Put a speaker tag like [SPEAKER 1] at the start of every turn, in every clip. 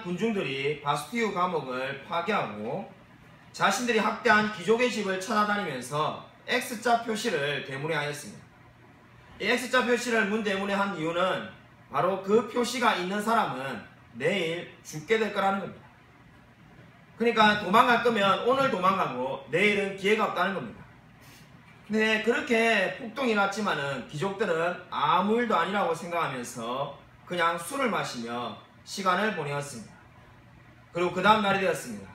[SPEAKER 1] 군중들이 바스티유 감옥을 파괴하고 자신들이 학대한 귀족의 집을 찾아다니면서 X자 표시를 대문에 하였습니다. 이 X자 표시를 문 대문에 한 이유는 바로 그 표시가 있는 사람은 내일 죽게 될 거라는 겁니다. 그러니까 도망갈 거면 오늘 도망가고 내일은 기회가 없다는 겁니다. 근데 그렇게 폭동이 났지만은 귀족들은 아무 일도 아니라고 생각하면서 그냥 술을 마시며 시간을 보내었습니다. 그리고 그 다음 날이 되었습니다.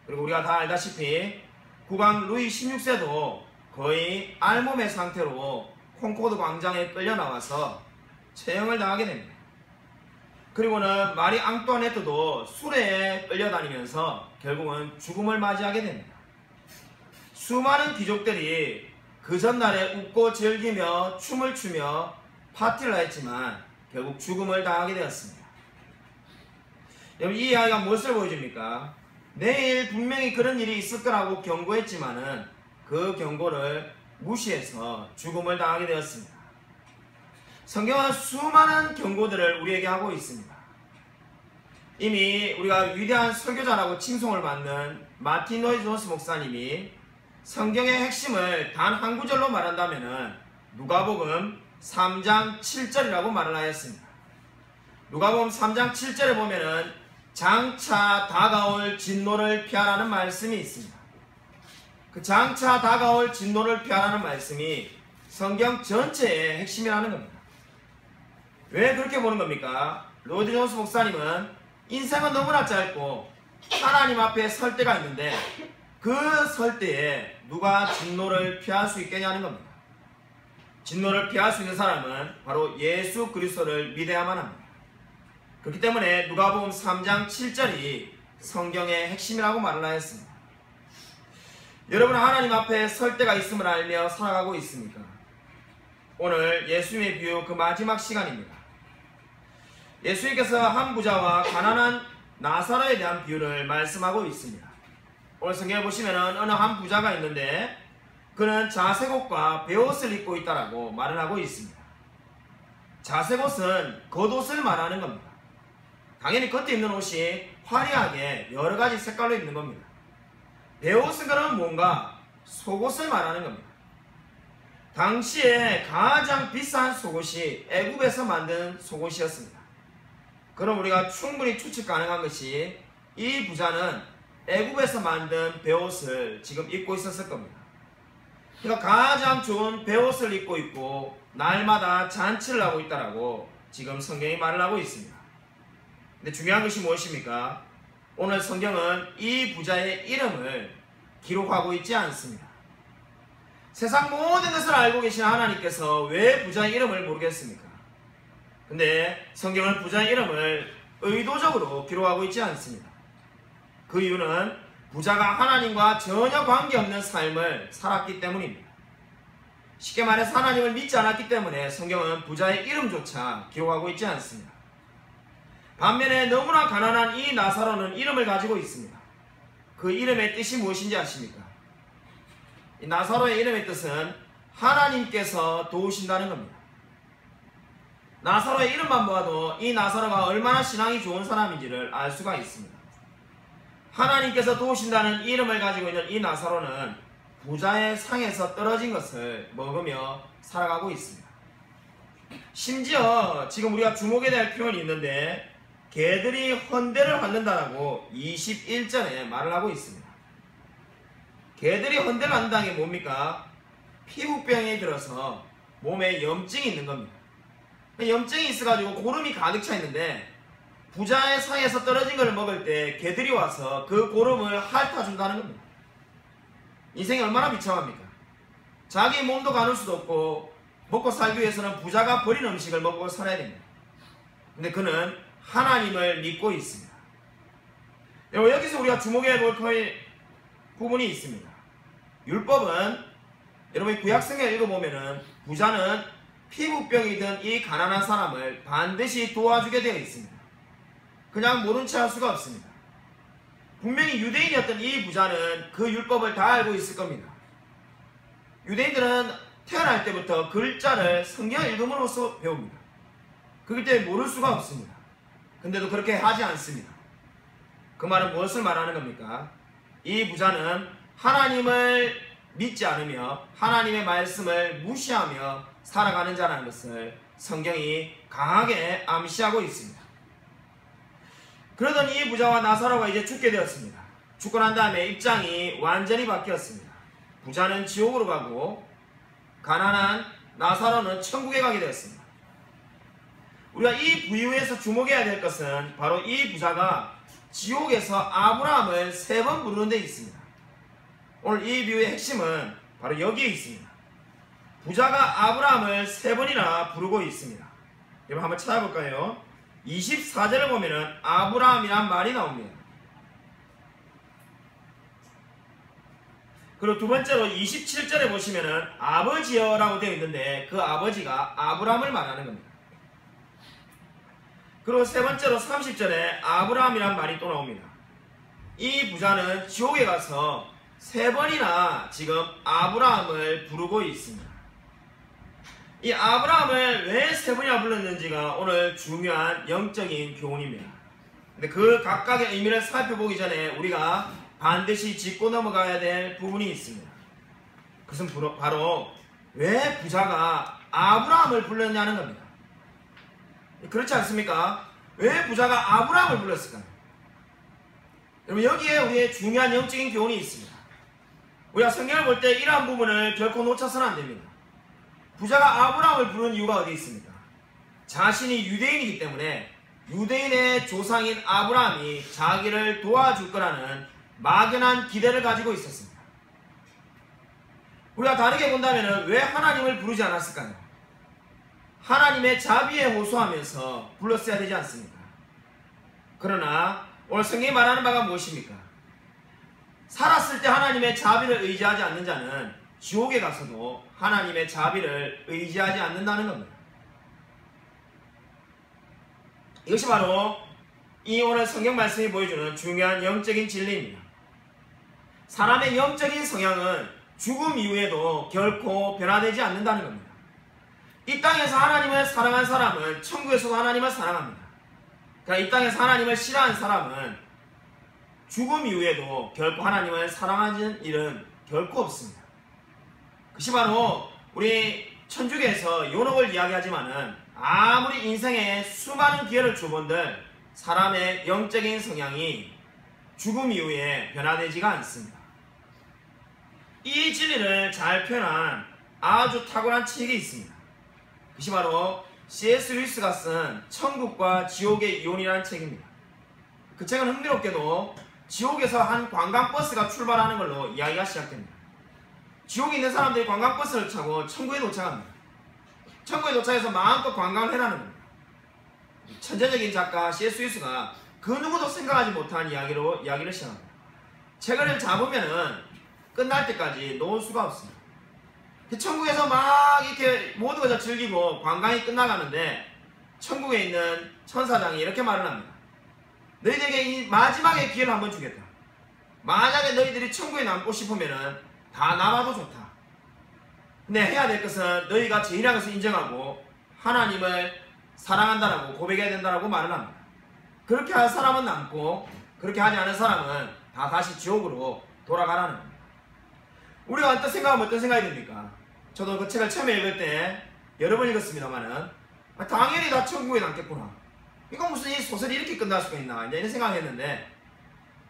[SPEAKER 1] 그리고 우리가 다 알다시피 국왕 루이 16세도 거의 알몸의 상태로 콩코드 광장에 끌려 나와서 처형을 당하게 됩니다. 그리고는 마리 앙뚜아네트도 수레에 끌려다니면서 결국은 죽음을 맞이하게 됩니다. 수많은 귀족들이 그 전날에 웃고 즐기며 춤을 추며 파티를 했지만 결국 죽음을 당하게 되었습니다. 여러분, 이 이야기가 무엇을 보여줍니까? 내일 분명히 그런 일이 있을 거라고 경고했지만은 그 경고를 무시해서 죽음을 당하게 되었습니다. 성경은 수많은 경고들을 우리에게 하고 있습니다. 이미 우리가 위대한 설교자라고 칭송을 받는 마틴 로이드 존스 목사님이 성경의 핵심을 단 한 구절로 말한다면 누가복음 3장 7절이라고 말을 하였습니다. 누가복음 3장 7절에 보면은 장차 다가올 진노를 피하라는 말씀이 있습니다. 그 장차 다가올 진노를 피하라는 말씀이 성경 전체의 핵심이라는 겁니다. 왜 그렇게 보는 겁니까? 로이드 존스 목사님은 인생은 너무나 짧고 하나님 앞에 설 때가 있는데 그 설 때에 누가 진노를 피할 수 있겠냐는 겁니다. 진노를 피할 수 있는 사람은 바로 예수 그리스도를 믿어야만 합니다. 그렇기 때문에 누가복음 3장 7절이 성경의 핵심이라고 말을 하였습니다. 여러분, 하나님 앞에 설 때가 있음을 알며 살아가고 있습니까? 오늘 예수님의 비유 그 마지막 시간입니다. 예수님께서 한 부자와 가난한 나사로에 대한 비유를 말씀하고 있습니다. 오늘 성경에 보시면 어느 한 부자가 있는데 그는 자색옷과 베옷을 입고 있다라고 말을 하고 있습니다. 자색옷은 겉옷을 말하는 겁니다. 당연히 겉에 입는 옷이 화려하게 여러가지 색깔로 입는 겁니다. 베옷은 그러면 뭔가 속옷을 말하는 겁니다. 당시에 가장 비싼 속옷이 애굽에서 만든 속옷이었습니다. 그럼 우리가 충분히 추측 가능한 것이 이 부자는 애굽에서 만든 베옷을 지금 입고 있었을 겁니다. 그러니까 가장 좋은 베옷을 입고 있고 날마다 잔치를 하고 있다라고 지금 성경이 말을 하고 있습니다. 근데 중요한 것이 무엇입니까? 오늘 성경은 이 부자의 이름을 기록하고 있지 않습니다. 세상 모든 것을 알고 계신 하나님께서 왜 부자의 이름을 모르겠습니까? 근데 성경은 부자의 이름을 의도적으로 기록하고 있지 않습니다. 그 이유는 부자가 하나님과 전혀 관계없는 삶을 살았기 때문입니다. 쉽게 말해서 하나님을 믿지 않았기 때문에 성경은 부자의 이름조차 기록하고 있지 않습니다. 반면에 너무나 가난한 이 나사로는 이름을 가지고 있습니다. 그 이름의 뜻이 무엇인지 아십니까? 이 나사로의 이름의 뜻은 하나님께서 도우신다는 겁니다. 나사로의 이름만 봐도 이 나사로가 얼마나 신앙이 좋은 사람인지를 알 수가 있습니다. 하나님께서 도우신다는 이름을 가지고 있는 이 나사로는 부자의 상에서 떨어진 것을 먹으며 살아가고 있습니다. 심지어 지금 우리가 주목해야 될 표현이 있는데 개들이 헌대를 받는다라고 21절에 말을 하고 있습니다. 개들이 헌대를 한다는 게 뭡니까? 피부병이 들어서 몸에 염증이 있는 겁니다. 염증이 있어가지고 고름이 가득 차 있는데 부자의 상에서 떨어진 걸 먹을 때 개들이 와서 그 고름을 핥아준다는 겁니다. 인생이 얼마나 비참합니까? 자기 몸도 가눌 수도 없고 먹고 살기 위해서는 부자가 버린 음식을 먹고 살아야 됩니다. 근데 그는 하나님을 믿고 있습니다. 여러분, 여기서 우리가 주목해야 볼 부분이 있습니다. 율법은 여러분이 구약성경을 읽어보면은 부자는 피부병이 든 이 가난한 사람을 반드시 도와주게 되어 있습니다. 그냥 모른 채 할 수가 없습니다. 분명히 유대인이었던 이 부자는 그 율법을 다 알고 있을 겁니다. 유대인들은 태어날 때부터 글자를 성경을 읽음으로써 배웁니다. 그렇기 때문에 모를 수가 없습니다. 근데도 그렇게 하지 않습니다. 그 말은 무엇을 말하는 겁니까? 이 부자는 하나님을 믿지 않으며 하나님의 말씀을 무시하며 살아가는 자라는 것을 성경이 강하게 암시하고 있습니다. 그러던 이 부자와 나사로가 이제 죽게 되었습니다. 죽고 난 다음에 입장이 완전히 바뀌었습니다. 부자는 지옥으로 가고 가난한 나사로는 천국에 가게 되었습니다. 우리가 이 부유에서 주목해야 될 것은 바로 이 부자가 지옥에서 아브라함을 3번 부르는 데 있습니다. 오늘 이 비유의 핵심은 바로 여기에 있습니다. 부자가 아브라함을 3번이나 부르고 있습니다. 여러분 한번 찾아볼까요? 24절을 보면은 아브라함이란 말이 나옵니다. 그리고 두 번째로 27절에 보시면은 아버지여 라고 되어 있는데 그 아버지가 아브라함을 말하는 겁니다. 그리고 세 번째로 30절에 아브라함이란 말이 또 나옵니다. 이 부자는 지옥에 가서 3번이나 지금 아브라함을 부르고 있습니다. 이 아브라함을 왜 3번이나 불렀는지가 오늘 중요한 영적인 교훈입니다. 근데 그 각각의 의미를 살펴보기 전에 우리가 반드시 짚고 넘어가야 될 부분이 있습니다. 그것은 바로 왜 부자가 아브라함을 불렀냐는 겁니다. 그렇지 않습니까? 왜 부자가 아브라함을 불렀을까요? 여러분 여기에 우리의 중요한 영적인 교훈이 있습니다. 우리가 성경을 볼 때 이러한 부분을 결코 놓쳐서는 안 됩니다. 부자가 아브라함을 부른 이유가 어디 있습니까? 자신이 유대인이기 때문에 유대인의 조상인 아브라함이 자기를 도와줄 거라는 막연한 기대를 가지고 있었습니다. 우리가 다르게 본다면 왜 하나님을 부르지 않았을까요? 하나님의 자비에 호소하면서 불렀어야 되지 않습니까? 그러나 오늘 성경이 말하는 바가 무엇입니까? 살았을 때 하나님의 자비를 의지하지 않는 자는 지옥에 가서도 하나님의 자비를 의지하지 않는다는 겁니다. 이것이 바로 이 오늘 성경 말씀이 보여주는 중요한 영적인 진리입니다. 사람의 영적인 성향은 죽음 이후에도 결코 변화되지 않는다는 겁니다. 이 땅에서 하나님을 사랑한 사람은 천국에서도 하나님을 사랑합니다. 그러니까 이 땅에서 하나님을 싫어하는 사람은 죽음 이후에도 결코 하나님을 사랑하는 일은 결코 없습니다. 그것이 바로 우리 천주교에서 요록을 이야기하지만은 아무리 인생에 수많은 기회를 주본들 사람의 영적인 성향이 죽음 이후에 변화되지가 않습니다. 이 진리를 잘 표현한 아주 탁월한 책이 있습니다. 그것이 바로 C.S. 루이스가 쓴 천국과 지옥의 이혼이라는 책입니다. 그 책은 흥미롭게도 지옥에서 한 관광버스가 출발하는 걸로 이야기가 시작됩니다. 지옥에 있는 사람들이 관광버스를 타고 천국에 도착합니다. 천국에 도착해서 마음껏 관광을 해라는 겁니다. 천재적인 작가 C.S. 루이스가 그 누구도 생각하지 못한 이야기를 시작합니다. 책을 잡으면은 끝날 때까지 놓을 수가 없습니다. 천국에서 막 이렇게 모든 것을 즐기고 관광이 끝나가는데 천국에 있는 천사장이 이렇게 말을 합니다. 너희들에게 이 마지막의 기회를 한번 주겠다. 만약에 너희들이 천국에 남고 싶으면은 다 남아도 좋다. 근데 해야 될 것은 너희가 죄인이라는 것을 인정하고 하나님을 사랑한다라고 고백해야 된다라고 말을 합니다. 그렇게 할 사람은 남고 그렇게 하지 않은 사람은 다 다시 지옥으로 돌아가라는 겁니다. 우리가 어떤 생각하면 어떤 생각이 듭니까? 저도 그 책을 처음에 읽을 때 여러 번 읽었습니다만은 당연히 다 천국에 남겠구나. 이건 무슨 이 소설이 이렇게 끝날 수가 있나 이제 이런 생각을 했는데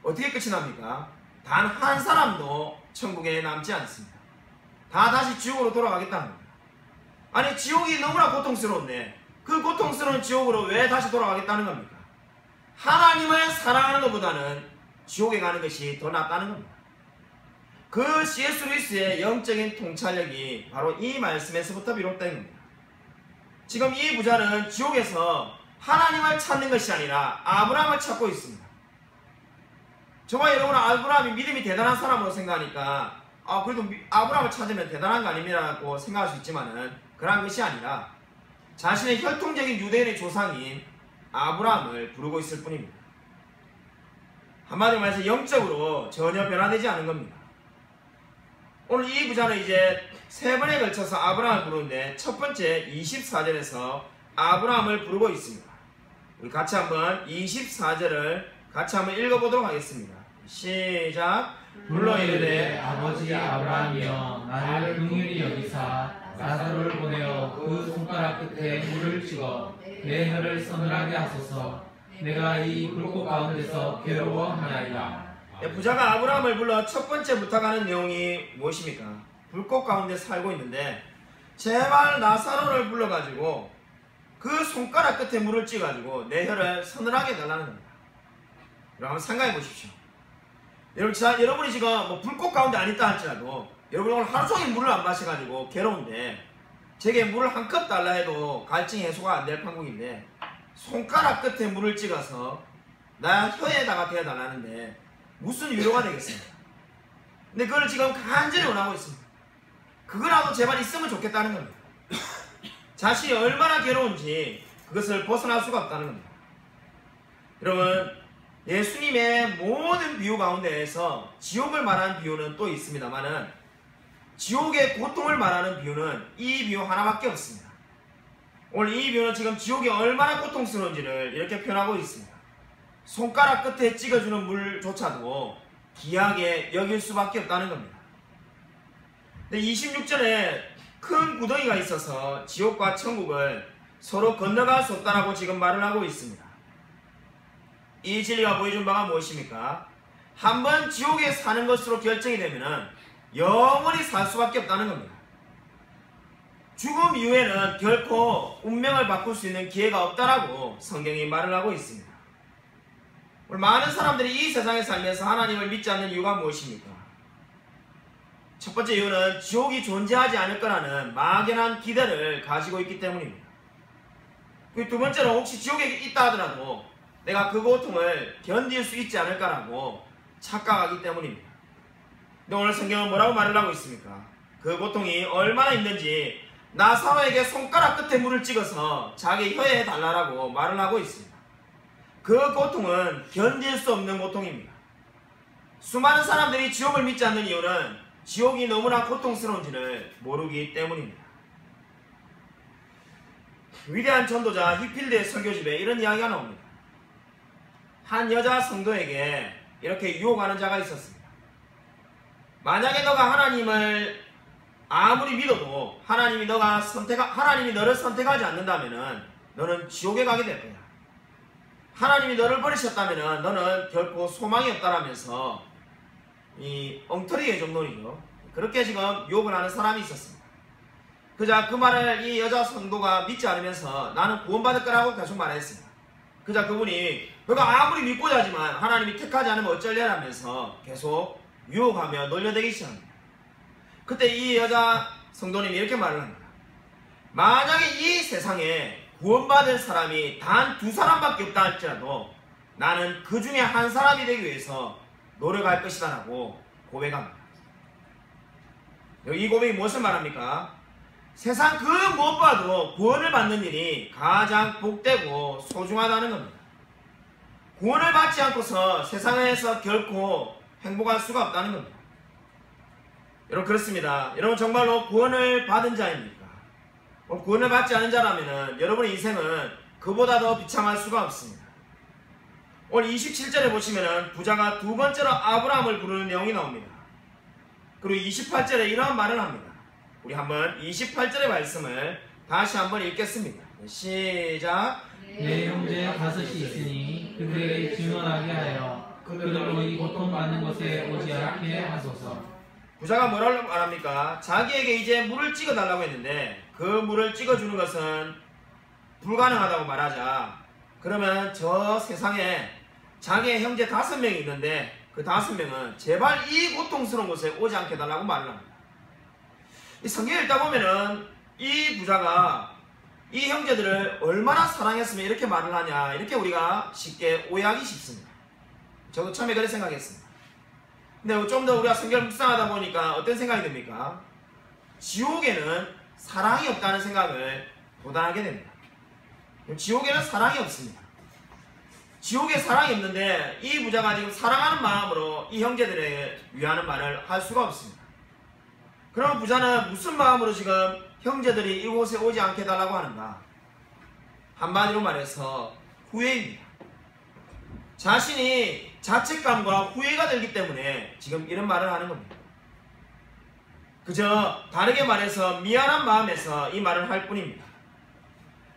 [SPEAKER 1] 어떻게 끝이 납니까? 단 한 사람도 천국에 남지 않습니다. 다 다시 지옥으로 돌아가겠다는 겁니다. 아니 지옥이 너무나 고통스러운데 그 고통스러운 지옥으로 왜 다시 돌아가겠다는 겁니까? 하나님을 사랑하는 것보다는 지옥에 가는 것이 더 낫다는 겁니다. 그 C.S. 루이스의 영적인 통찰력이 바로 이 말씀에서부터 비롯된 겁니다. 지금 이 부자는 지옥에서 하나님을 찾는 것이 아니라 아브라함을 찾고 있습니다. 저와 여러분은 아브라함이 믿음이 대단한 사람으로 생각하니까 그래도 아브라함을 찾으면 대단한 거 아닙니다라고 생각할 수 있지만은 그런 것이 아니라 자신의 혈통적인 유대인의 조상인 아브라함을 부르고 있을 뿐입니다. 한마디로 말해서 영적으로 전혀 변화되지 않은 겁니다. 오늘 이 부자는 이제 3번에 걸쳐서 아브라함을 부르는데 첫 번째 24절에서 아브라함을 부르고 있습니다. 우리 같이 한번 24절을 같이 한번 읽어보도록 하겠습니다. 시작.
[SPEAKER 2] 불러 이르되 아버지 아브라함이여 나를 긍휼히 여기사 나사로를 보내어 그 손가락 끝에 물을 찍어 내 혀를 서늘하게 하소서. 내가 이 불꽃 가운데서 괴로워하나이다.
[SPEAKER 1] 부자가 아브라함을 불러 첫 번째 부탁하는 내용이 무엇입니까? 불꽃 가운데 살고 있는데 제발 나사로를 불러가지고 그 손가락 끝에 물을 찍어가지고 내 혀를 서늘하게 해달라는 겁니다. 여러분 한번 생각해 보십시오. 여러분이 지금 뭐 불꽃 가운데 안 있다 할지라도 여러분 오늘 하루 종일 물을 안 마셔가지고 괴로운데 제게 물을 한 컵 달라 해도 갈증 해소가 안 될 판국인데 손가락 끝에 물을 찍어서 나 혀에다가 대어달라는데 무슨 위로가 되겠습니까? 근데 그걸 지금 간절히 원하고 있습니다. 그거라도 제발 있으면 좋겠다는 겁니다. 자신이 얼마나 괴로운지 그것을 벗어날 수가 없다는 겁니다. 여러분 예수님의 모든 비유 가운데에서 지옥을 말하는 비유는 또 있습니다만은 지옥의 고통을 말하는 비유는 이 비유 하나밖에 없습니다. 오늘 이 비유는 지금 지옥이 얼마나 고통스러운지를 이렇게 표현하고 있습니다. 손가락 끝에 찍어주는 물조차도 귀하게 여길 수밖에 없다는 겁니다. 26절에 큰 구덩이가 있어서 지옥과 천국을 서로 건너갈 수 없다라고 지금 말을 하고 있습니다. 이 진리가 보여준 바가 무엇입니까? 한번 지옥에 사는 것으로 결정이 되면 영원히 살 수밖에 없다는 겁니다. 죽음 이후에는 결코 운명을 바꿀 수 있는 기회가 없다라고 성경이 말을 하고 있습니다. 오늘 많은 사람들이 이 세상에 살면서 하나님을 믿지 않는 이유가 무엇입니까? 첫 번째 이유는 지옥이 존재하지 않을 거라는 막연한 기대를 가지고 있기 때문입니다. 두 번째로 혹시 지옥에 있다 하더라도 내가 그 고통을 견딜 수 있지 않을까라고 착각하기 때문입니다. 근데 오늘 성경은 뭐라고 말을 하고 있습니까? 그 고통이 얼마나 힘든지 나사로에게 손가락 끝에 물을 찍어서 자기 혀에 달라라고 말을 하고 있습니다. 그 고통은 견딜 수 없는 고통입니다. 수많은 사람들이 지옥을 믿지 않는 이유는 지옥이 너무나 고통스러운지를 모르기 때문입니다. 위대한 전도자 히필드의 설교집에 이런 이야기가 나옵니다. 한 여자 성도에게 이렇게 유혹하는 자가 있었습니다. 만약에 너가 하나님을 아무리 믿어도 하나님이 너를 선택하지 않는다면 너는 지옥에 가게 될 거야. 하나님이 너를 버리셨다면 너는 결코 소망이 없다라면서 이 엉터리의 정론이죠. 그렇게 지금 유혹을 하는 사람이 있었습니다. 그자 그 말을 이 여자 성도가 믿지 않으면서 나는 구원받을 거라고 계속 말했습니다. 그자 그분이 너가 아무리 믿고자 하지만 하나님이 택하지 않으면 어쩔래라면서 계속 유혹하며 놀려대기 시작합니다. 그때 이 여자 성도님이 이렇게 말을 합니다. 만약에 이 세상에 구원받을 사람이 단 2사람밖에 없다 할지라도 나는 그 중에 한 사람이 되기 위해서 노력할 것이다 라고 고백합니다. 이 고백이 무엇을 말합니까? 세상 그 무엇보다도 구원을 받는 일이 가장 복되고 소중하다는 겁니다. 구원을 받지 않고서 세상에서 결코 행복할 수가 없다는 겁니다. 여러분 그렇습니다. 여러분 정말로 구원을 받은 자입니까? 구원을 받지 않은 자라면 여러분의 인생은 그보다 더 비참할 수가 없습니다. 오늘 27절에 보시면 부자가 두 번째로 아브라함을 부르는 내용이 나옵니다. 그리고 28절에 이러한 말을 합니다. 우리 한번 28절의 말씀을 다시 한번 읽겠습니다. 시작.
[SPEAKER 2] 내 형제 5이 있으니 그들에게 증언하게 하여 그들로 이 고통받는 곳에 오지 않게 하소서.
[SPEAKER 1] 부자가 뭐라고 말합니까? 자기에게 이제 물을 찍어달라고 했는데 그 물을 찍어주는 것은 불가능하다고 말하자 그러면 저 세상에 자기의 형제 5명이 있는데 그 5명은 제발 이 고통스러운 곳에 오지 않게 해달라고 말을 합니다. 이 성경을 읽다 보면은 이 부자가 이 형제들을 얼마나 사랑했으면 이렇게 말을 하냐 이렇게 우리가 쉽게 오해하기 쉽습니다. 저도 처음에 그렇게 생각했습니다. 근데 좀 더 우리가 성경을 묵상하다 보니까 어떤 생각이 듭니까? 지옥에는 사랑이 없다는 생각을 도달하게 됩니다. 지옥에는 사랑이 없습니다. 지옥에 사랑이 없는데 이 부자가 지금 사랑하는 마음으로 이 형제들을 위하는 말을 할 수가 없습니다. 그럼 부자는 무슨 마음으로 지금 형제들이 이곳에 오지 않게 해달라고 하는가? 한마디로 말해서 후회입니다. 자신이 자책감과 후회가 들기 때문에 지금 이런 말을 하는 겁니다. 그저 다르게 말해서 미안한 마음에서 이 말을 할 뿐입니다.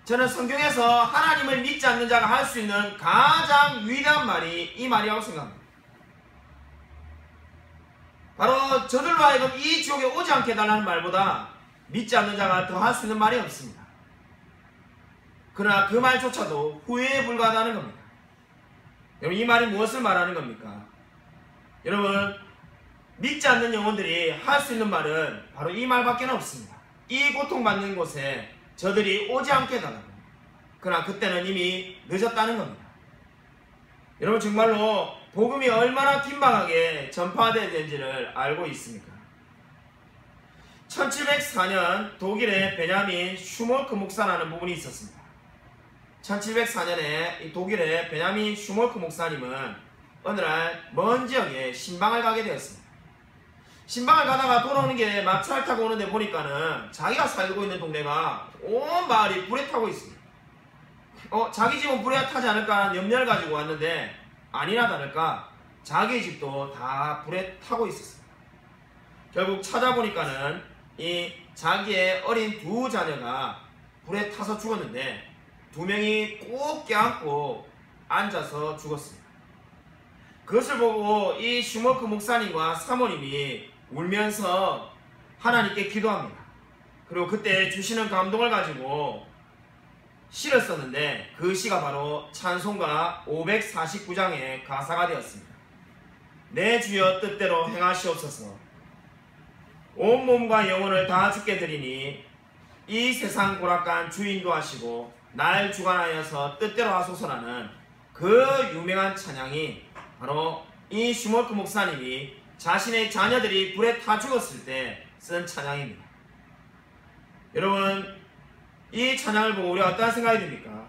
[SPEAKER 1] 저는 성경에서 하나님을 믿지 않는 자가 할 수 있는 가장 위대한 말이 이 말이라고 생각합니다. 바로 저들로 하여금 이 지옥에 오지 않게 해달라는 말보다 믿지 않는 자가 더 할 수 있는 말이 없습니다. 그러나 그 말조차도 후회에 불과하다는 겁니다. 여러분, 이 말이 무엇을 말하는 겁니까? 여러분, 믿지 않는 영혼들이 할 수 있는 말은 바로 이 말밖에 없습니다. 이 고통받는 곳에 저들이 오지 않게 해달라고. 그러나 그때는 이미 늦었다는 겁니다. 여러분, 정말로 복음이 얼마나 긴박하게 전파되어야 되는지를 알고 있습니까? 1704년 독일의 베냐민 슈몰크 목사라는 부분이 있었습니다. 1704년에 이 독일의 베냐민 슈몰크 목사님은 어느 날 먼 지역에 신방을 가게 되었습니다. 신방을 가다가 돌아오는 길에 마차를 타고 오는데 보니까는 자기가 살고 있는 동네가 온 마을이 불에 타고 있습니다. 자기 집은 불에 타지 않을까 하는 염려를 가지고 왔는데 아니나 다를까 자기 집도 다 불에 타고 있었습니다. 결국 찾아보니까는 이 자기의 어린 두 자녀가 불에 타서 죽었는데 두 명이 꼭 껴안고 앉아서 죽었습니다. 그것을 보고 이 슈머크 목사님과 사모님이 울면서 하나님께 기도합니다. 그리고 그때 주시는 감동을 가지고 시를 썼는데 그 시가 바로 찬송가 549장의 가사가 되었습니다. 내 주여 뜻대로 행하시옵소서. 온몸과 영혼을 다 주께 드리니 이 세상 고락간 주인도 하시고 날 주관하여서 뜻대로 하소서라는 그 유명한 찬양이 바로 이 슈머크 목사님이 자신의 자녀들이 불에 타 죽었을 때 쓴 찬양입니다. 여러분, 이 찬양을 보고 우리가 어떤 생각이 듭니까?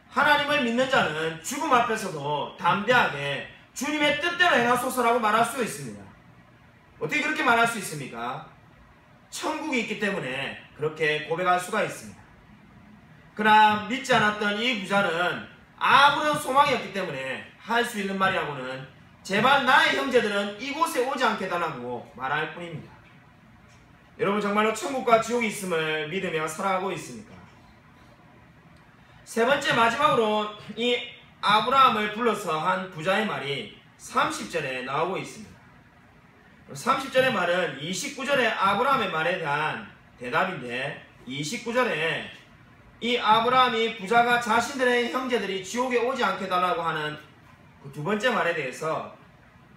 [SPEAKER 1] 하나님을 믿는 자는 죽음 앞에서도 담대하게 주님의 뜻대로 행하소서라고 말할 수 있습니다. 어떻게 그렇게 말할 수 있습니까? 천국이 있기 때문에 그렇게 고백할 수가 있습니다. 그러나 믿지 않았던 이 부자는 아무런 소망이 없기 때문에 할 수 있는 말이라고는 제발 나의 형제들은 이곳에 오지 않게 해달라고 말할 뿐입니다. 여러분, 정말로 천국과 지옥이 있음을 믿으며 살아가고 있습니까? 세 번째, 마지막으로 이 아브라함을 불러서 한 부자의 말이 30절에 나오고 있습니다. 30절의 말은 29절의 아브라함의 말에 대한 대답인데 29절에 이 아브라함이 부자가 자신들의 형제들이 지옥에 오지 않게 해달라고 하는 그 두 번째 말에 대해서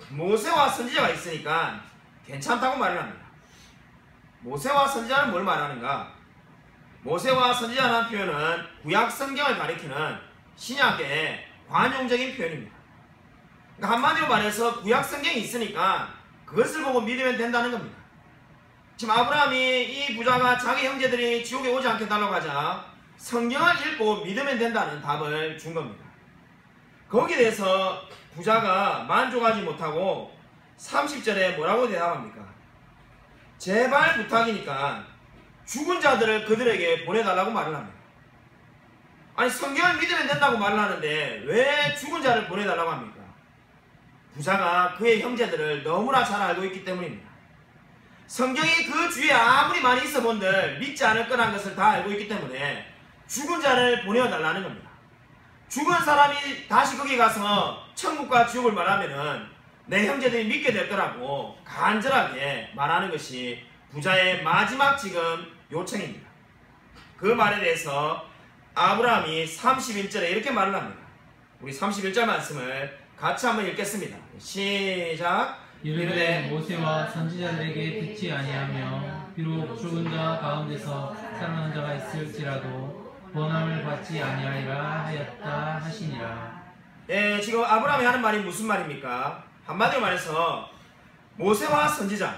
[SPEAKER 1] 모세와 선지자가 있으니까 괜찮다고 말을 합니다. 모세와 선지자는 뭘 말하는가? 모세와 선지자라는 표현은 구약 성경을 가리키는 신약의 관용적인 표현입니다. 그러니까 한마디로 말해서 구약 성경이 있으니까 그것을 보고 믿으면 된다는 겁니다. 지금 아브라함이 이 부자가 자기 형제들이 지옥에 오지 않게 해달라고 하자 성경을 읽고 믿으면 된다는 답을 준 겁니다. 거기에 대해서 부자가 만족하지 못하고 30절에 뭐라고 대답합니까? 제발 부탁이니까 죽은 자들을 그들에게 보내달라고 말을 합니다. 아니, 성경을 믿으면 된다고 말을 하는데 왜 죽은 자를 보내달라고 합니까? 부자가 그의 형제들을 너무나 잘 알고 있기 때문입니다. 성경이 그 주위에 아무리 많이 있어 본들 믿지 않을 거라는 것을 다 알고 있기 때문에 죽은 자를 보내달라는 겁니다. 죽은 사람이 다시 거기 가서 천국과 지옥을 말하면은 내 형제들이 믿게 될 거라고 간절하게 말하는 것이 부자의 마지막 지금 요청입니다. 그 말에 대해서 아브라함이 31절에 이렇게 말을 합니다. 우리 31절 말씀을 같이 한번 읽겠습니다. 시작.
[SPEAKER 2] 이르되 모세와 선지자들에게 듣지 아니하며 비록 죽은 자 가운데서 살아난 자가 있을지라도 번함을 받지 아니하리라 하였다 하시니라.
[SPEAKER 1] 예, 지금 아브라함이 하는 말이 무슨 말입니까? 한마디로 말해서 모세와 선지자,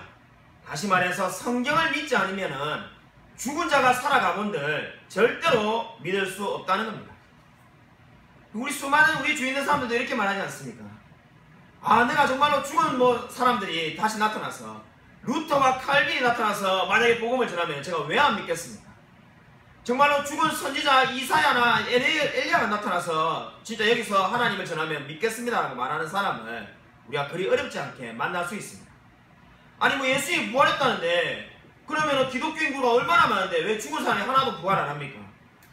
[SPEAKER 1] 다시 말해서 성경을 믿지 않으면은 죽은 자가 살아가본들 절대로 믿을 수 없다는 겁니다. 우리 수많은 우리 주위에 있는 사람들도 이렇게 말하지 않습니까? 아, 내가 정말로 죽은 사람들이 다시 나타나서 루터와 칼빈이 나타나서 만약에 복음을 전하면 제가 왜 안 믿겠습니까? 정말로 죽은 선지자 이사야나 엘리야가 나타나서 진짜 여기서 하나님을 전하면 믿겠습니다라고 말하는 사람을 우리가 그리 어렵지 않게 만날 수 있습니다. 아니 뭐 예수님이 부활했다는데 그러면 기독교 인구가 얼마나 많은데 왜 죽은 사람이 하나도 부활 안 합니까?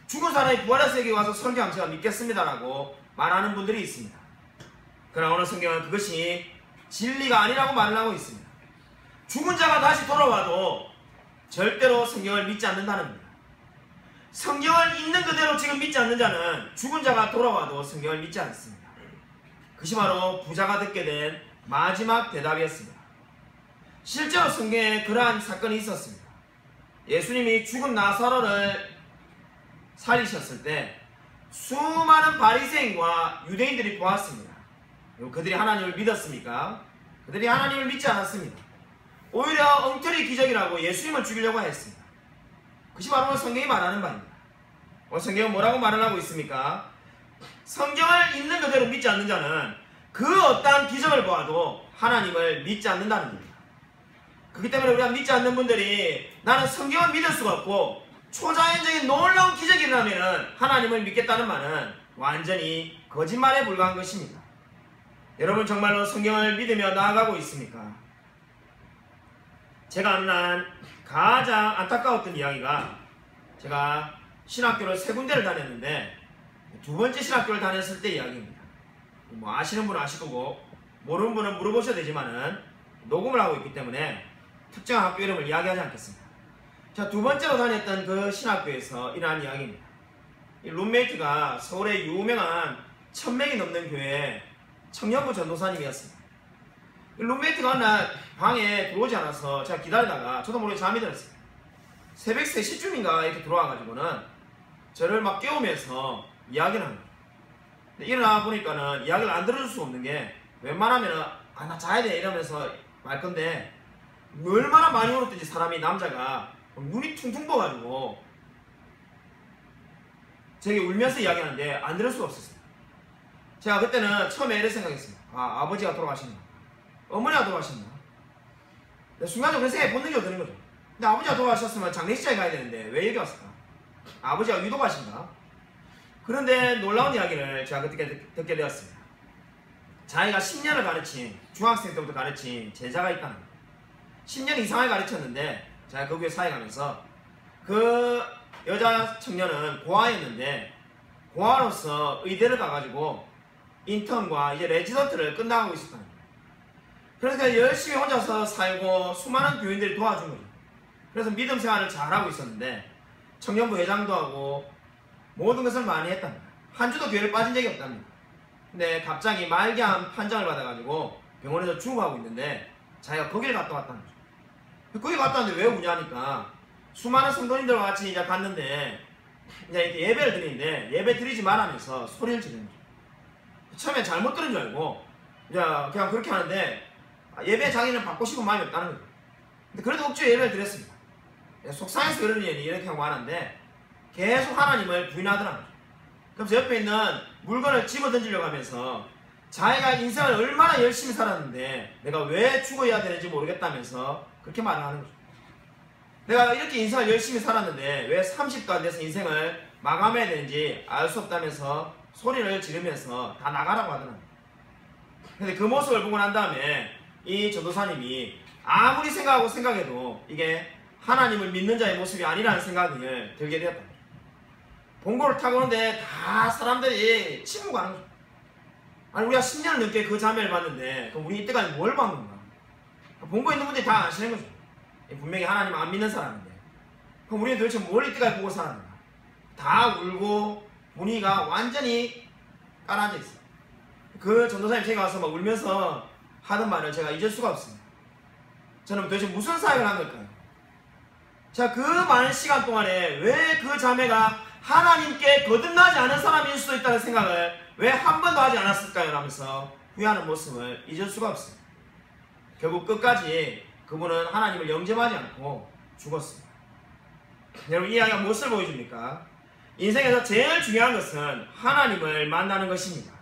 [SPEAKER 1] 죽은 사람이 부활해서 여기 와서 설교하면 제가 믿겠습니다라고 말하는 분들이 있습니다. 그러나 오늘 성경은 그것이 진리가 아니라고 말을 하고 있습니다. 죽은 자가 다시 돌아와도 절대로 성경을 믿지 않는다는 겁니다. 성경을 있는 그대로 지금 믿지 않는 자는 죽은 자가 돌아와도 성경을 믿지 않습니다. 그것이 바로 부자가 듣게 된 마지막 대답이었습니다. 실제로 성경에 그러한 사건이 있었습니다. 예수님이 죽은 나사로를 살리셨을 때 수많은 바리새인과 유대인들이 보았습니다. 그들이 하나님을 믿었습니까? 그들이 하나님을 믿지 않았습니다. 오히려 엉터리 기적이라고 예수님을 죽이려고 했습니다. 그것이 바로 성경이 말하는 바입니다. 성경은 뭐라고 말을 하고 있습니까? 성경을 있는 그대로 믿지 않는 자는 그 어떠한 기적을 보아도 하나님을 믿지 않는다는 겁니다. 그렇기 때문에 우리가 믿지 않는 분들이 나는 성경을 믿을 수가 없고 초자연적인 놀라운 기적이 일어나면 하나님을 믿겠다는 말은 완전히 거짓말에 불과한 것입니다. 여러분 정말로 성경을 믿으며 나아가고 있습니까? 제가 어느 날 가장 안타까웠던 이야기가 제가 신학교를 3군데를 다녔는데 2번째 신학교를 다녔을 때 이야기입니다. 뭐 아시는 분은 아실 거고 모르는 분은 물어보셔야 되지만은 녹음을 하고 있기 때문에 특정한 학교 이름을 이야기하지 않겠습니다. 자, 2번째로 다녔던 그 신학교에서 일어난 이야기입니다. 이 룸메이트가 서울의 유명한 1000명이 넘는 교회의 청년부 전도사님이었습니다. 이 룸메이트가 어느 날 방에 들어오지 않아서 제가 기다리다가 저도 모르게 잠이 들었어요. 새벽 3시쯤인가 이렇게 들어와가지고는 저를 막 깨우면서 이야기를 합니다. 근데 일어나 보니까는 이야기를 안 들어줄 수 없는 게 웬만하면은 나 자야 돼 이러면서 말 건데 얼마나 많이 울었든지 사람이 남자가 눈이 퉁퉁 부어가지고 저기 울면서 이야기하는데 안 들을 수가 없었어요. 제가 그때는 처음에 이렇게 생각했습니다. 아버지가 돌아가셨나? 어머니가 돌아가셨나? 순간적으로 그 생각이 본능적으로 드는 거죠. 근데 아버지가 돌아가셨으면 장례식장에 가야 되는데 왜 여기 왔을까? 아버지가 위도가신가? 그런데 놀라운 이야기를 제가 그때 듣게 되었습니다. 자기가 10년을 가르친, 중학생 때부터 가르친 제자가 있다는 거예요. 10년 이상을 가르쳤는데 제가 그 교회 사회 가면서 그 여자 청년은 고아였는데 고아로서 의대를 가가지고 인턴과 이제 레지던트를 끝나가고 있었다는 거예요. 그래서 열심히 혼자서 살고 수많은 교인들이 도와준 거죠. 그래서 믿음 생활을 잘하고 있었는데 청년부 회장도 하고 모든 것을 많이 했답니다. 한 주도 교회를 빠진 적이 없답니다. 근데 갑자기 말기암 판정을 받아가지고 병원에서 죽어가고 있는데 자기가 거기를 갔다 왔다는 거죠. 거기 갔다 왔는데 왜 우냐니까 수많은 성도님들과 같이 이제 갔는데 이제 이렇게 예배를 드리는데 예배 드리지 말라면서 소리를 지르는 거죠. 처음에 잘못 들은 줄 알고 그냥 그렇게 하는데 예배 장인을 받고 싶은 마음이 없다는 거죠. 근데 그래도 억지로 예배를 드렸습니다. 속상해서 그러니 이렇게 하고 하는데 계속 하나님을 부인하더라고요. 그래서 옆에 있는 물건을 집어 던지려고 하면서 자기가 인생을 얼마나 열심히 살았는데 내가 왜 죽어야 되는지 모르겠다면서 그렇게 말을 하는 거죠. 내가 이렇게 인생을 열심히 살았는데 왜 30도 안 돼서 인생을 마감해야 되는지 알 수 없다면서 소리를 지르면서 다 나가라고 하더라고요. 근데 그 모습을 보고 난 다음에 이 전도사님이 아무리 생각해도 이게 하나님을 믿는 자의 모습이 아니라는 생각을 들게 되었다. 봉고를 타고 오는데 다 사람들이 침묵하는 거죠. 아니 우리가 10년을 넘게 그 자매를 봤는데 그럼 우리 이때까지 뭘 본 건가? 봉고에 있는 분들이 다 아시는 거죠. 분명히 하나님 안 믿는 사람인데 그럼 우리는 도대체 뭘 이때까지 보고 살았는가? 다 울고 분위기가 완전히 깔아앉아 있어요. 그 전도사님 제가 와서 막 울면서 하는 말을 제가 잊을 수가 없습니다. 저는 도대체 무슨 사역을 한 걸까요? 자, 그 많은 시간 동안에 왜 그 자매가 하나님께 거듭나지 않은 사람일 수도 있다는 생각을 왜 한 번도 하지 않았을까요? 라면서 후회하는 모습을 잊을 수가 없어요. 결국 끝까지 그분은 하나님을 영접하지 않고 죽었습니다. 여러분 이 이야기가 무엇을 보여줍니까? 인생에서 제일 중요한 것은 하나님을 만나는 것입니다.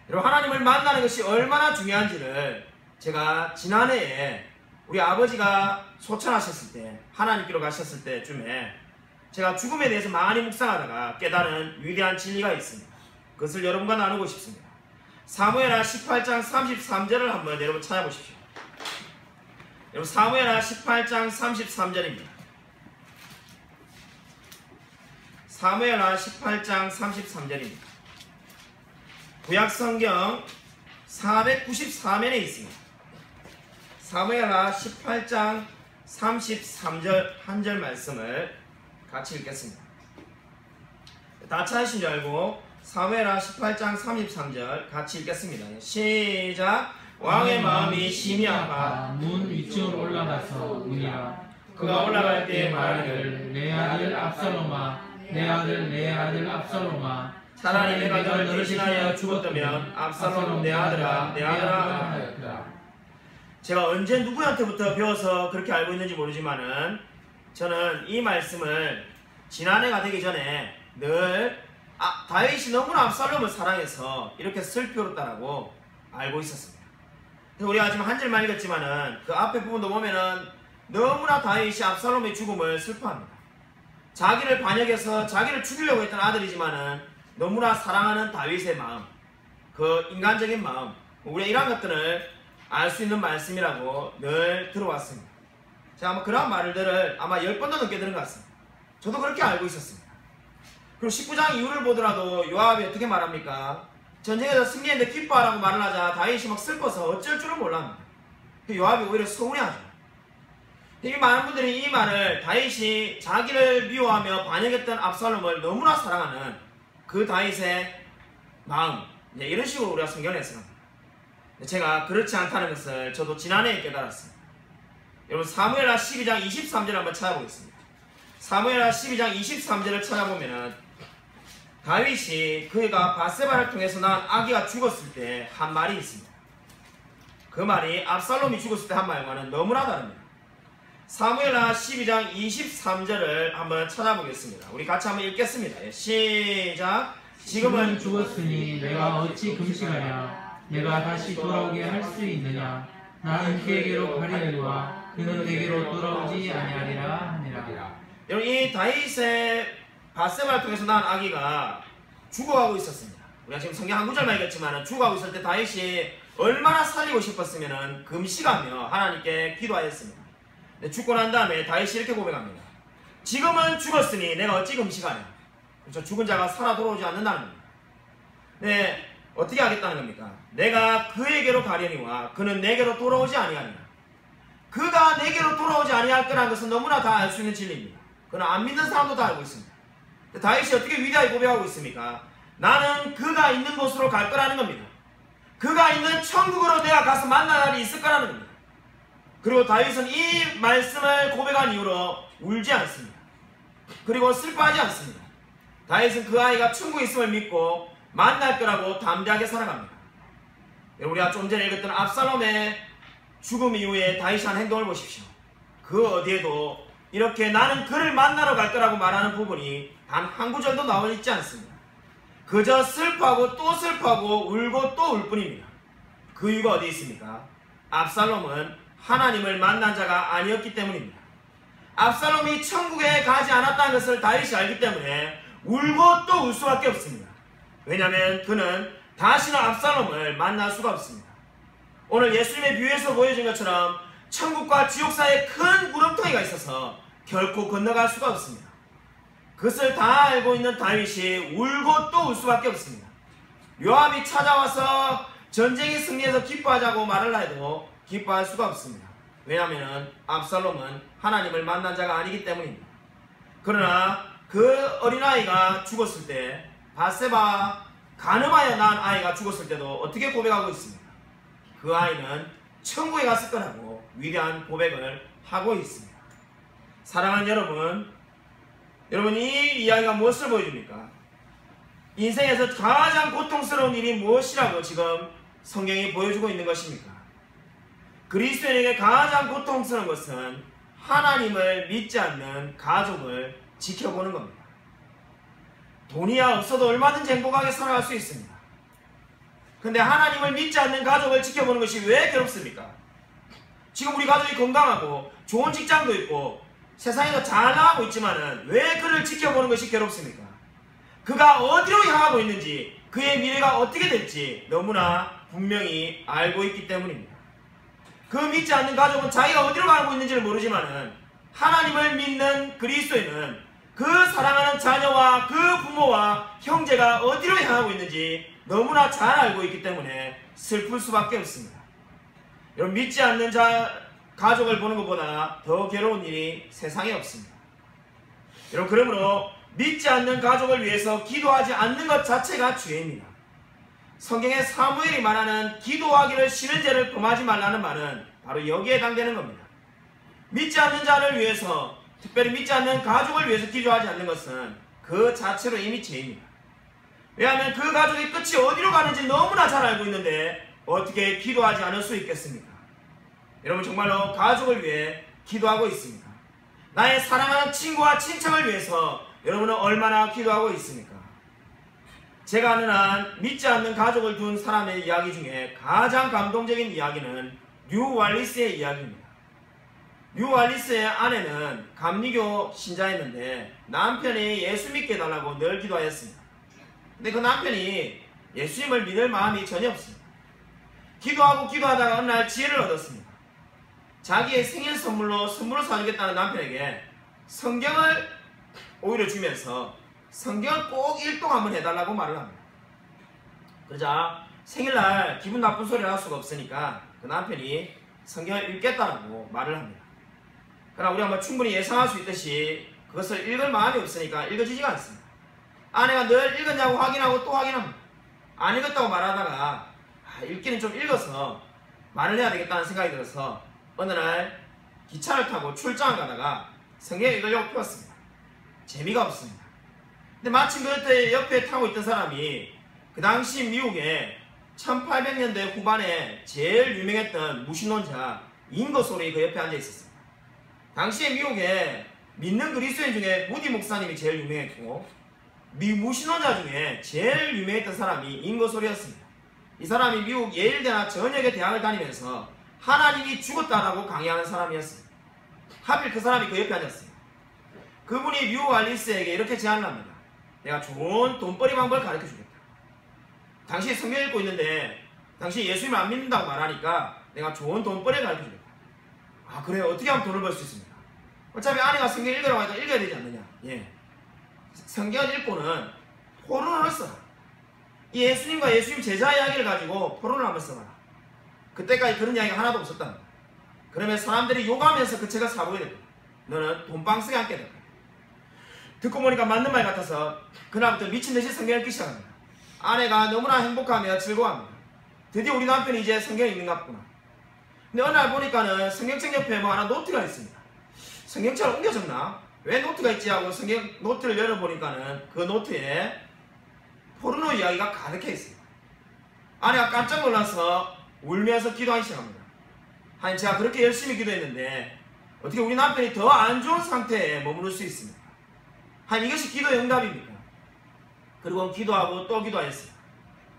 [SPEAKER 1] 여러분 하나님을 만나는 것이 얼마나 중요한지를 제가 지난해에 우리 아버지가 소천하셨을 때 하나님께로 가셨을 때쯤에 제가 죽음에 대해서 많이 묵상하다가 깨달은 위대한 진리가 있습니다. 그것을 여러분과 나누고 싶습니다. 사무엘하 18장 33절을 한번 여러분 찾아보십시오. 여러분 사무엘하 18장 33절입니다. 사무엘하 18장 33절입니다. 구약성경 494면에 있습니다. 사무엘하 18장 33절 한 절 말씀을 같이 읽겠습니다. 다 찾으신 줄 알고 사무엘하 18장 33절 같이 읽겠습니다. 시작. 왕의 마음이 심히 아파
[SPEAKER 2] 문 위층으로 올라가서 우니라.
[SPEAKER 1] 그가 올라갈 때에
[SPEAKER 2] 말하기를 내 아들 압살롬아, 내 아들 압살롬아,
[SPEAKER 1] 차라리 내가 너를 대신하여 죽었다면 압살롬 내 아들아 내 아들아 하였더라. 제가 언제 누구한테부터 배워서 그렇게 알고 있는지 모르지만은 저는 이 말씀을 지난해가 되기 전에 늘 다윗이 너무나 압살롬을 사랑해서 이렇게 슬프었다라고 알고 있었습니다. 우리가 지금 한 절만 읽었지만은 그 앞에 부분도 보면은 너무나 다윗이 압살롬의 죽음을 슬퍼합니다. 자기를 반역해서 자기를 죽이려고 했던 아들이지만은 너무나 사랑하는 다윗의 마음, 그 인간적인 마음, 우리가 이런 것들을 알 수 있는 말씀이라고 늘 들어왔습니다. 제가 아마 그런 말들을 아마 10번도 넘게 들은 것 같습니다. 저도 그렇게 알고 있었습니다. 그리고 19장 이후를 보더라도 요압이 어떻게 말합니까? 전쟁에서 승리했는데 기뻐하라고 말을 하자 다윗이 막 슬퍼서 어쩔 줄은 몰랍니다. 요압이 오히려 서운해하죠. 이 많은 분들이 이 말을 다윗이 자기를 미워하며 반역했던 압살롬을 너무나 사랑하는 그 다윗의 마음, 이런 식으로 우리가 성경을 해석합니다. 제가 그렇지 않다는 것을 저도 지난해에 깨달았습니다. 여러분 사무엘하 12장 23절 한번 찾아보겠습니다. 사무엘하 12장 23절을 찾아보면은 다윗이 그가 바세바를 통해서 낳은 아기가 죽었을 때 한 말이 있습니다. 그 말이 압살롬이 죽었을 때 한 말과는 너무나 다릅니다. 사무엘하 12장 23절을 한번 찾아보겠습니다. 우리 같이 한번 읽겠습니다. 시작. 지금은
[SPEAKER 2] 죽었으니 내가 어찌 금식하냐? 내가 다시 돌아오게 할 수 있느냐? 나는 그에게로 가려니와 그는 내게로 돌아오지 아니하리라 하니라.
[SPEAKER 1] 여러분 이 다윗의 바세바를 통해서 낳은 아기가 죽어가고 있었습니다. 우리가 지금 성경 한 구절만 읽었지만 죽어가고 있을 때 다윗이 얼마나 살리고 싶었으면 금식하며 하나님께 기도하였습니다. 죽고 난 다음에 다윗이 이렇게 고백합니다. 지금은 죽었으니 내가 어찌 금식하냐? 그렇죠? 죽은 자가 살아 돌아오지 않는다는 겁니다. 네, 어떻게 하겠다는 겁니까? 내가 그에게로 가려니와 그는 내게로 돌아오지 아니하니라. 그가 내게로 돌아오지 아니할 거라는 것은 너무나 다 알 수 있는 진리입니다. 그는 안 믿는 사람도 다 알고 있습니다. 다윗이 어떻게 위대하게 고백하고 있습니까? 나는 그가 있는 곳으로 갈 거라는 겁니다. 그가 있는 천국으로 내가 가서 만날 날이 있을 거라는 겁니다. 그리고 다윗은 이 말씀을 고백한 이후로 울지 않습니다. 그리고 슬퍼하지 않습니다. 다윗은 그 아이가 천국에 있음을 믿고 만날 거라고 담대하게 살아갑니다. 우리가 좀 전에 읽었던 압살롬의 죽음 이후에 다윗이 한 행동을 보십시오. 그 어디에도 이렇게 나는 그를 만나러 갈 거라고 말하는 부분이 단 한 구절도 나와 있지 않습니다. 그저 슬퍼하고 또 슬퍼하고 울고 또 울 뿐입니다. 그 이유가 어디 있습니까? 압살롬은 하나님을 만난 자가 아니었기 때문입니다. 압살롬이 천국에 가지 않았다는 것을 다윗이 알기 때문에 울고 또 울 수밖에 없습니다. 왜냐하면 그는 다시는 압살롬을 만날 수가 없습니다. 오늘 예수님의 비유에서 보여준 것처럼 천국과 지옥 사이에 큰 구름텅이가 있어서 결코 건너갈 수가 없습니다. 그것을 다 알고 있는 다윗이 울고 또 울 수밖에 없습니다. 요압이 찾아와서 전쟁에 승리해서 기뻐하자고 말을 해도 기뻐할 수가 없습니다. 왜냐하면 압살롬은 하나님을 만난 자가 아니기 때문입니다. 그러나 그 어린아이가 죽었을 때 바세바 간음하여 낳은 아이가 죽었을 때도 어떻게 고백하고 있습니까? 그 아이는 천국에 갔을 거라고 위대한 고백을 하고 있습니다. 사랑하는 여러분, 이 이야기가 무엇을 보여줍니까? 인생에서 가장 고통스러운 일이 무엇이라고 지금 성경이 보여주고 있는 것입니까? 그리스도인에게 가장 고통스러운 것은 하나님을 믿지 않는 가족을 지켜보는 겁니다. 돈이야 없어도 얼마든지 행복하게 살아갈 수 있습니다. 근데 하나님을 믿지 않는 가족을 지켜보는 것이 왜 괴롭습니까? 지금 우리 가족이 건강하고 좋은 직장도 있고 세상에서 잘 나가고 있지만은 왜 그를 지켜보는 것이 괴롭습니까? 그가 어디로 향하고 있는지, 그의 미래가 어떻게 될지 너무나 분명히 알고 있기 때문입니다. 그 믿지 않는 가족은 자기가 어디로 가고 있는지를 모르지만은 하나님을 믿는 그리스도인은 그 사랑하는 자녀와 그 부모와 형제가 어디로 향하고 있는지 너무나 잘 알고 있기 때문에 슬플 수밖에 없습니다. 여러분, 믿지 않는 가족을 보는 것보다 더 괴로운 일이 세상에 없습니다. 여러분, 그러므로 믿지 않는 가족을 위해서 기도하지 않는 것 자체가 죄입니다. 성경에 사무엘이 말하는 기도하기를 싫은 죄를 범하지 말라는 말은 바로 여기에 해당되는 겁니다. 믿지 않는 자를 위해서, 특별히 믿지 않는 가족을 위해서 기도하지 않는 것은 그 자체로 이미 죄입니다. 왜냐하면 그 가족의 끝이 어디로 가는지 너무나 잘 알고 있는데 어떻게 기도하지 않을 수 있겠습니까? 여러분, 정말로 가족을 위해 기도하고 있습니까? 나의 사랑하는 친구와 친척을 위해서 여러분은 얼마나 기도하고 있습니까? 제가 아는 한 믿지 않는 가족을 둔 사람의 이야기 중에 가장 감동적인 이야기는 뉴 왈리스의 이야기입니다. 뉴 왈리스의 아내는 감리교 신자였는데 남편이 예수 믿게 해달라고 늘 기도하였습니다. 근데 그 남편이 예수님을 믿을 마음이 전혀 없습니다. 기도하다가 어느 날 지혜를 얻었습니다. 자기의 생일 선물로 사주겠다는 남편에게 성경을 오히려 주면서 성경을 꼭 일독 한번 해달라고 말을 합니다. 그러자 생일날 기분 나쁜 소리를 할 수가 없으니까 그 남편이 성경을 읽겠다라고 말을 합니다. 그러나 우리가 충분히 예상할 수 있듯이 그것을 읽을 마음이 없으니까 읽어지지가 않습니다. 아내가 늘 읽었냐고 확인하고 또 확인합니다. 안 읽었다고 말하다가 읽기는 좀 읽어서 말을 해야 되겠다는 생각이 들어서 어느 날 기차를 타고 출장을 가다가 성경을 읽으려고 펴었습니다. 재미가 없습니다. 근데 마침 그때 옆에 타고 있던 사람이 그 당시 미국에 1800년대 후반에 제일 유명했던 무신론자 잉거솔이 그 옆에 앉아 있었습니다. 당시에 미국에 믿는 그리스도인 중에 무디 목사님이 제일 유명했고 무신론자 중에 제일 유명했던 사람이 잉거솔이었습니다. 이 사람이 미국 예일대나 전역의 대학을 다니면서 하나님이 죽었다라고 강의하는 사람이었습니다. 하필 그 사람이 그 옆에 앉았습니다. 그분이 뉴 왈리스에게 이렇게 제안을 합니다. 내가 좋은 돈벌이 방법을 가르쳐 주겠다. 당신이 성경 읽고 있는데 당신이 예수님을 안 믿는다고 말하니까 내가 좋은 돈벌이를 가르쳐 주겠다. 아, 그래요? 어떻게 하면 돈을 벌 수 있습니까? 어차피 아내가 성경 읽으라고 하니까 읽어야 되지 않느냐. 예. 성경을 읽고는 포르노를 써라. 이 예수님과 예수님 제자 이야기를 가지고 포르노를 한번 써봐라. 그때까지 그런 이야기가 하나도 없었답니다. 그러면 사람들이 욕하면서 그 책을 사보게 됩니다. 너는 돈방 쓰게 앉게 될 거야. 듣고 보니까 맞는 말 같아서 그날부터 미친듯이 성경을 읽기 시작합니다. 아내가 너무나 행복하며 즐거워합니다. 드디어 우리 남편이 이제 성경을 읽는 것 같구나. 근데 어느 날 보니까는 성경책 옆에 뭐 하나 노트가 있습니다. 성경책을 옮겨 적나? 왜 노트가 있지 하고 성경 노트를 열어보니까는 그 노트에 포르노 이야기가 가득해 있습니다. 아내가 깜짝 놀라서 울면서 기도하기 시작합니다. 아니, 제가 그렇게 열심히 기도했는데 어떻게 우리 남편이 더 안 좋은 상태에 머무를 수 있습니까? 아니, 이것이 기도의 응답입니까? 그리고 기도하고 또 기도하였습니다.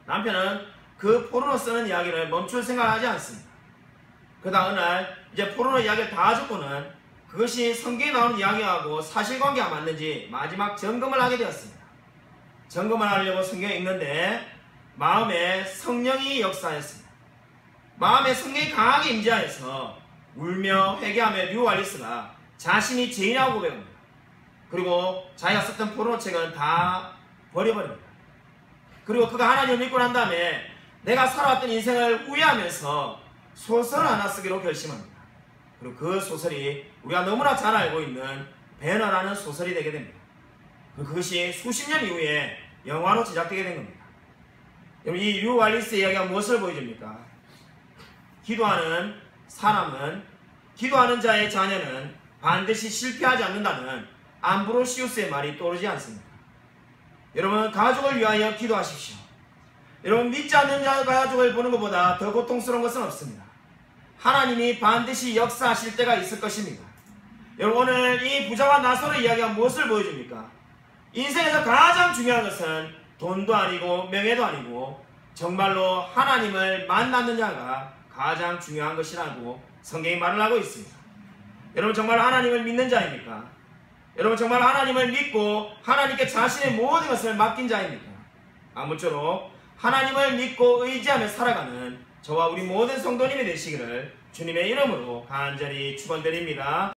[SPEAKER 1] 남편은 그 포르노 쓰는 이야기를 멈출 생각을 하지 않습니다. 그러다 어느 날 이제 포르노 이야기를 다 듣고는 그것이 성경에 나오는 이야기하고 사실관계가 맞는지 마지막 점검을 하게 되었습니다. 점검을 하려고 성경을 읽는데 마음에 성령이 역사하였습니다. 마음에 성령이 강하게 임재하여서 울며 회개하며 뉴 왈리스가 자신이 죄인이라고 고백합니다. 그리고 자기가 썼던 포르노 책은 다 버려버립니다. 그리고 그가 하나님을 믿고 난 다음에 내가 살아왔던 인생을 후회하면서 소설 하나 쓰기로 결심합니다. 그리고 그 소설이 우리가 너무나 잘 알고 있는 배너라는 소설이 되게 됩니다. 그것이 수십 년 이후에 영화로 제작되게 된 겁니다. 여러분, 이 뉴 왈리스 이야기가 무엇을 보여줍니까? 기도하는 사람은, 기도하는 자의 자녀는 반드시 실패하지 않는다는 암브로시우스의 말이 떠오르지 않습니다. 여러분, 가족을 위하여 기도하십시오. 여러분, 믿지 않는 자 가족을 보는 것보다 더 고통스러운 것은 없습니다. 하나님이 반드시 역사하실 때가 있을 것입니다. 여러분, 오늘 이 부자와 나솔의 이야기가 무엇을 보여줍니까? 인생에서 가장 중요한 것은 돈도 아니고 명예도 아니고 정말로 하나님을 만나는 자가 가장 중요한 것이라고 성경이 말을 하고 있습니다. 여러분 정말 하나님을 믿는 자입니까? 여러분 정말 하나님을 믿고 하나님께 자신의 모든 것을 맡긴 자입니까? 아무쪼록 하나님을 믿고 의지하며 살아가는 저와 우리 모든 성도님이 되시기를 주님의 이름으로 간절히 축원드립니다.